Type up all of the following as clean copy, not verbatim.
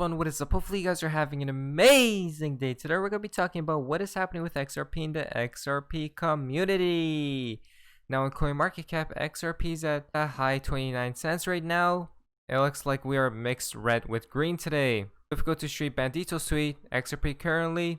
everyone, what is up? Hopefully you guys are having an amazing day. Today we're going to be talking about what is happening with XRP in the XRP community. Now in CoinMarketCap, XRP is at a high 29 cents right now. It looks like we are mixed red with green today. If we go to Street Bandito's tweet, XRP currently,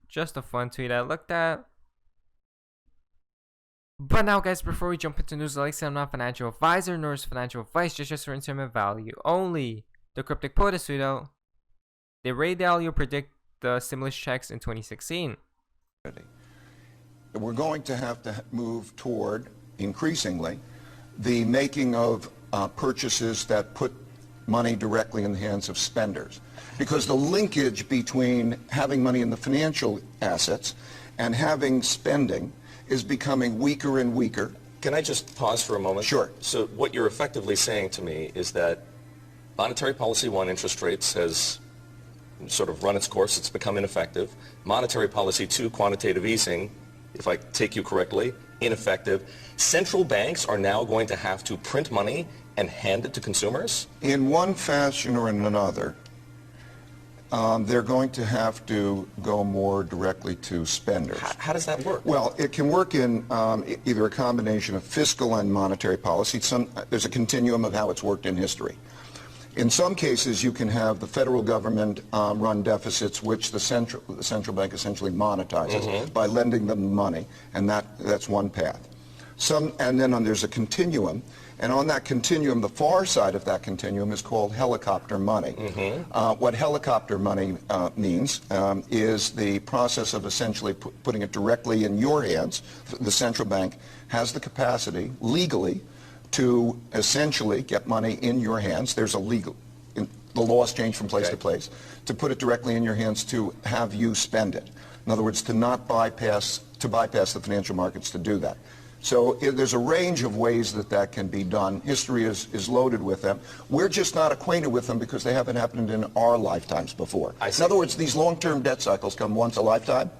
just a fun tweet I looked at. But now guys, before we jump into news, like I said, I'm not a financial advisor nor is financial advice, just for entertainment value only. The Cryptic Poet has tweeted out, the Ray Dalio predict the stimulus checks in 2016. We're going to have to move toward, increasingly, the making of purchases that put money directly in the hands of spenders. Because the linkage between having money in the financial assets and having spending is becoming weaker and weaker. Can I just pause for a moment? Sure. So what you're effectively saying to me is that monetary policy one, interest rates, has sort of run its course. It's become ineffective. Monetary policy two, quantitative easing, if I take you correctly, ineffective. Central banks are now going to have to print money and hand it to consumers? In one fashion or in another, they're going to have to go more directly to spenders. How does that work? Well, it can work in either a combination of fiscal and monetary policy. There's a continuum of how it's worked in history. In some cases, you can have the federal government run deficits, which the central bank essentially monetizes by lending them money, and that's one path. And then there's a continuum, and on that continuum, the far side of that continuum is called helicopter money. What helicopter money means is the process of essentially putting it directly in your hands. The central bank has the capacity, legally, to essentially get money in your hands. There's a legal, the laws change from place to place, to put it directly in your hands to have you spend it. In other words, to bypass the financial markets to do that. So there's a range of ways that can be done. History is loaded with them. We're just not acquainted with them because they haven't happened in our lifetimes before. In other words, these long-term debt cycles come once a lifetime,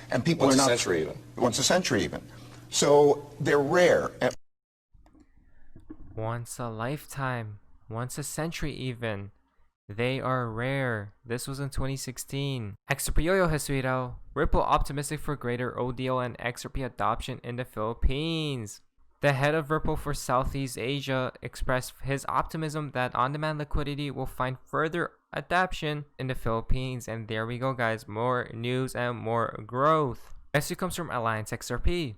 and people once are not... Once a century even. Once a century even. So they're rare. Once a lifetime, once a century even. They are rare. This was in 2016. XRP has tweeted out, Ripple optimistic for greater ODL and XRP adoption in the Philippines. The head of Ripple for Southeast Asia expressed his optimism that on-demand liquidity will find further adoption in the Philippines. And there we go guys, more news and more growth. Next comes from Alliance XRP.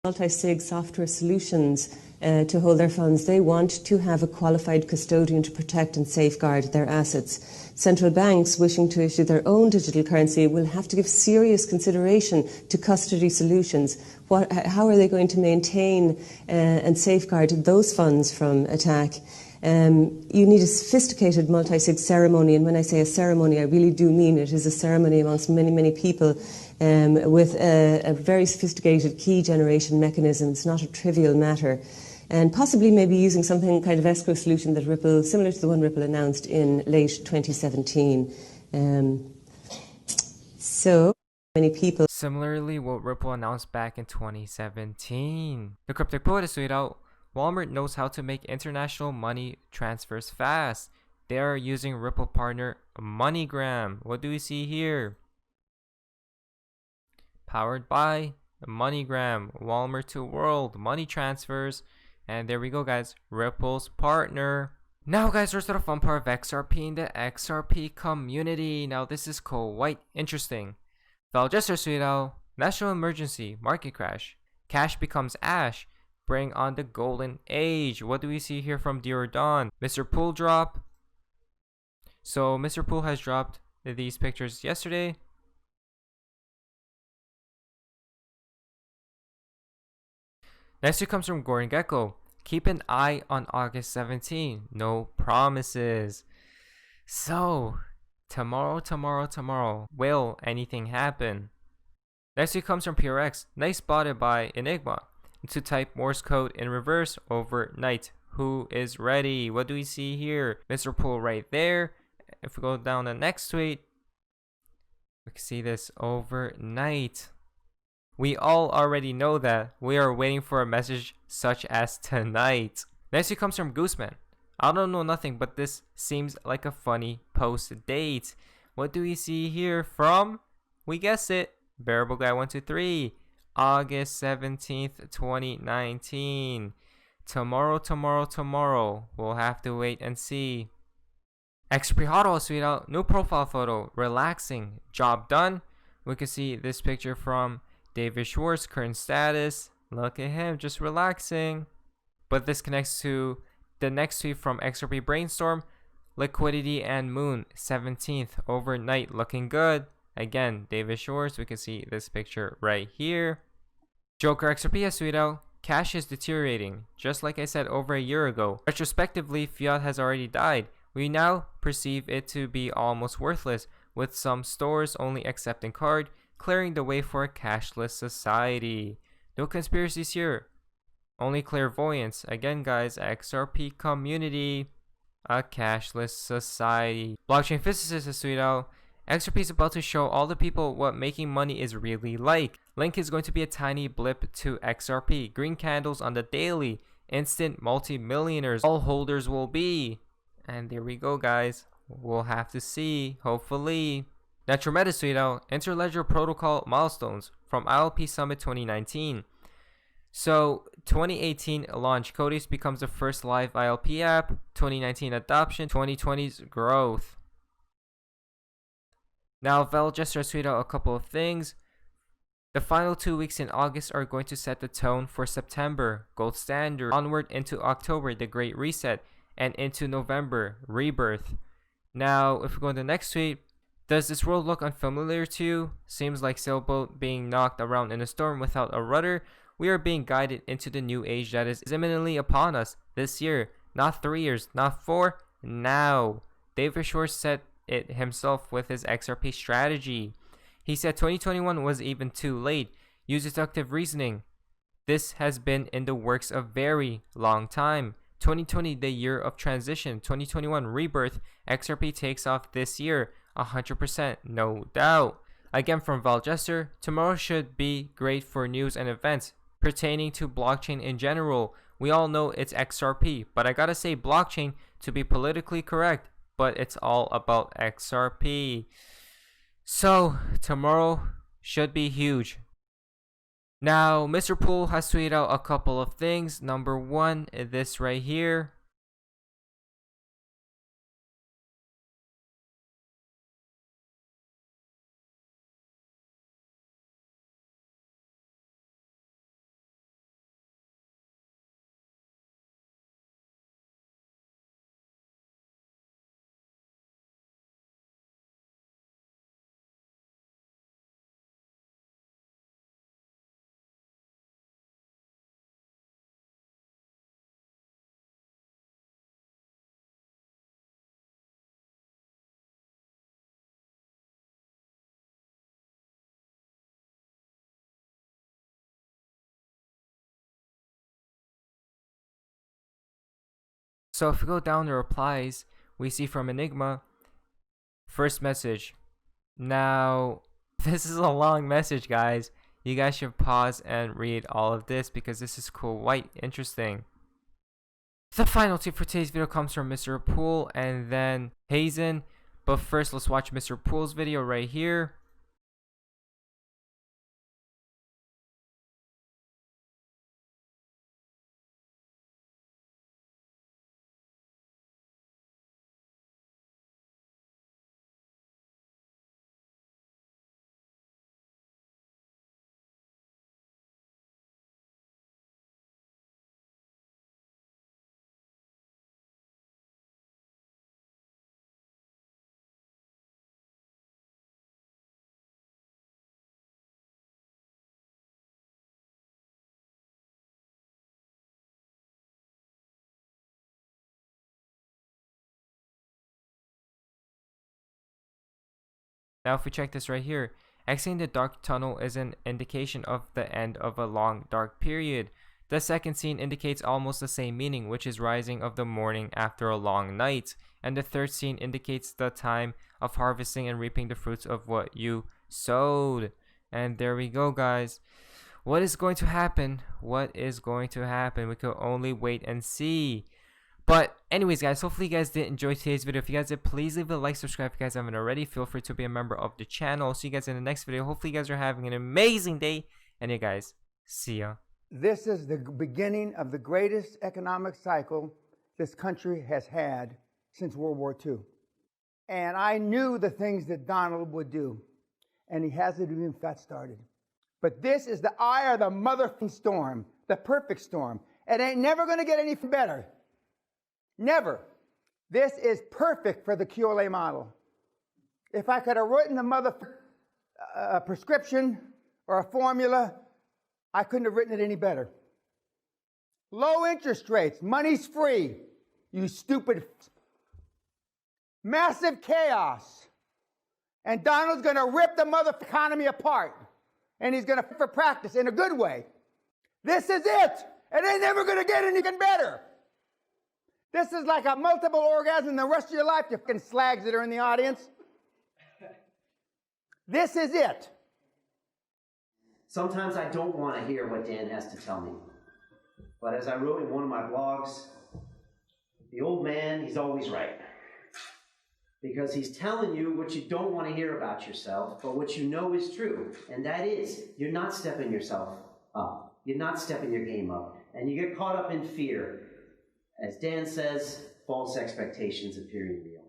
Multi-sig software solutions to hold their funds. They want to have a qualified custodian to protect and safeguard their assets. Central banks wishing to issue their own digital currency will have to give serious consideration to custody solutions. How are they going to maintain and safeguard those funds from attack? You need a sophisticated multi-sig ceremony, and when I say a ceremony, I really do mean it is a ceremony amongst many, many people with a very sophisticated key generation mechanism. It's not a trivial matter. And possibly maybe using something kind of escrow solution that Ripple, similar to the one Ripple announced in late 2017. So many people. Similarly, what Ripple announced back in 2017. The Cryptic Poet has tweeted out, Walmart knows how to make international money transfers fast. They are using Ripple partner MoneyGram. What do we see here? Powered by MoneyGram, Walmart to world money transfers. And there we go guys, Ripple's partner. Now guys, there's the fun part of XRP in the XRP community. Now this is quite interesting. Val Jester tweeted out, national emergency, market crash. Cash becomes ash. Bring on the golden age. What do we see here from Dear Dawn? Mr. Pool drop. So Mr. Pool has dropped these pictures yesterday. Next it comes from Gordon Gecko. Keep an eye on August 17. No promises. So tomorrow. Will anything happen? Next it comes from PRX. Nice spotted by Enigma. To type Morse code in reverse overnight. Who is ready? What do we see here? Mr. Pool right there. If we go down the next tweet, we can see this overnight. We all already know that. We are waiting for a message such as tonight. Next it comes from Gooseman. I don't know nothing, but this seems like a funny post date. What do we see here from? We guess it. Bearable Guy 123. August 17th, 2019. Tomorrow. We'll have to wait and see. XRP HODL, sweetheart. New profile photo. Relaxing. Job done. We can see this picture from David Schwartz. Current status. Look at him, just relaxing. But this connects to the next tweet from XRP Brainstorm. Liquidity and Moon. 17th. Overnight. Looking good. Again, David Schwartz. We can see this picture right here. Joker XRP, sweetheart. Cash is deteriorating, just like I said over a year ago. Retrospectively, fiat has already died. We now perceive it to be almost worthless, with some stores only accepting card, clearing the way for a cashless society. No conspiracies here, only clairvoyance. Again, guys, XRP community, a cashless society. Blockchain physicist, sweetheart. XRP is about to show all the people what making money is really like. Link is going to be a tiny blip to XRP. Green candles on the daily. Instant multi-millionaires. All holders will be. And there we go, guys. We'll have to see. Hopefully. Natural Meta, sweetheart. Interledger Protocol milestones from ILP Summit 2019. So 2018 launch. Codex becomes the first live ILP app. 2019 adoption. 2020's growth. Now, Val just tweeted out a couple of things. The final 2 weeks in August are going to set the tone for September, gold standard, onward into October, the Great Reset, and into November, rebirth. Now, if we go to the next tweet, does this world look unfamiliar to you? Seems like sailboat being knocked around in a storm without a rudder. We are being guided into the new age that is imminently upon us this year. Not 3 years, not 4, now. David Schwartz said it himself with his XRP strategy. He said 2021 was even too late. Use deductive reasoning. This has been in the works a very long time. 2020, the year of transition. 2021, rebirth. XRP takes off this year. 100%, no doubt. Again from Val Jester, tomorrow should be great for news and events pertaining to blockchain in general. We all know it's XRP, but I gotta say blockchain to be politically correct. But it's all about XRP. So tomorrow should be huge. Now, Mr. Poole has tweeted out a couple of things. Number one, this right here. So if we go down the replies, we see from Enigma, first message. Now, this is a long message, guys. You guys should pause and read all of this because this is quite interesting. The final tip for today's video comes from Mr. Poole and then Hazen. But first, let's watch Mr. Poole's video right here. Now if we check this right here, exiting the dark tunnel is an indication of the end of a long dark period. The second scene indicates almost the same meaning, which is rising of the morning after a long night. And the third scene indicates the time of harvesting and reaping the fruits of what you sowed. And there we go, guys. What is going to happen? What is going to happen? We can only wait and see. But anyways, guys, hopefully you guys did enjoy today's video. If you guys did, please leave a like, subscribe if you guys haven't already. Feel free to be a member of the channel. I'll see you guys in the next video. Hopefully you guys are having an amazing day. And you guys, see ya. This is the beginning of the greatest economic cycle this country has had since World War II. And I knew the things that Donald would do, and he hasn't even got started. But this is the eye of the motherfucking storm, the perfect storm. It ain't never going to get any better. Never. This is perfect for the QLA model. If I could have written a prescription or a formula, I couldn't have written it any better. Low interest rates, money's free, you stupid. Massive chaos. And Donald's going to rip the mother economy apart. And he's going to for practice in a good way. This is it. It ain't never going to get anything better. This is like a multiple orgasm the rest of your life, you fucking slags that are in the audience. This is it. Sometimes I don't want to hear what Dan has to tell me. But as I wrote in one of my blogs, the old man, he's always right. Because he's telling you what you don't want to hear about yourself, but what you know is true. And that is, you're not stepping yourself up. You're not stepping your game up. And you get caught up in fear. As Dan says, false expectations appearing real.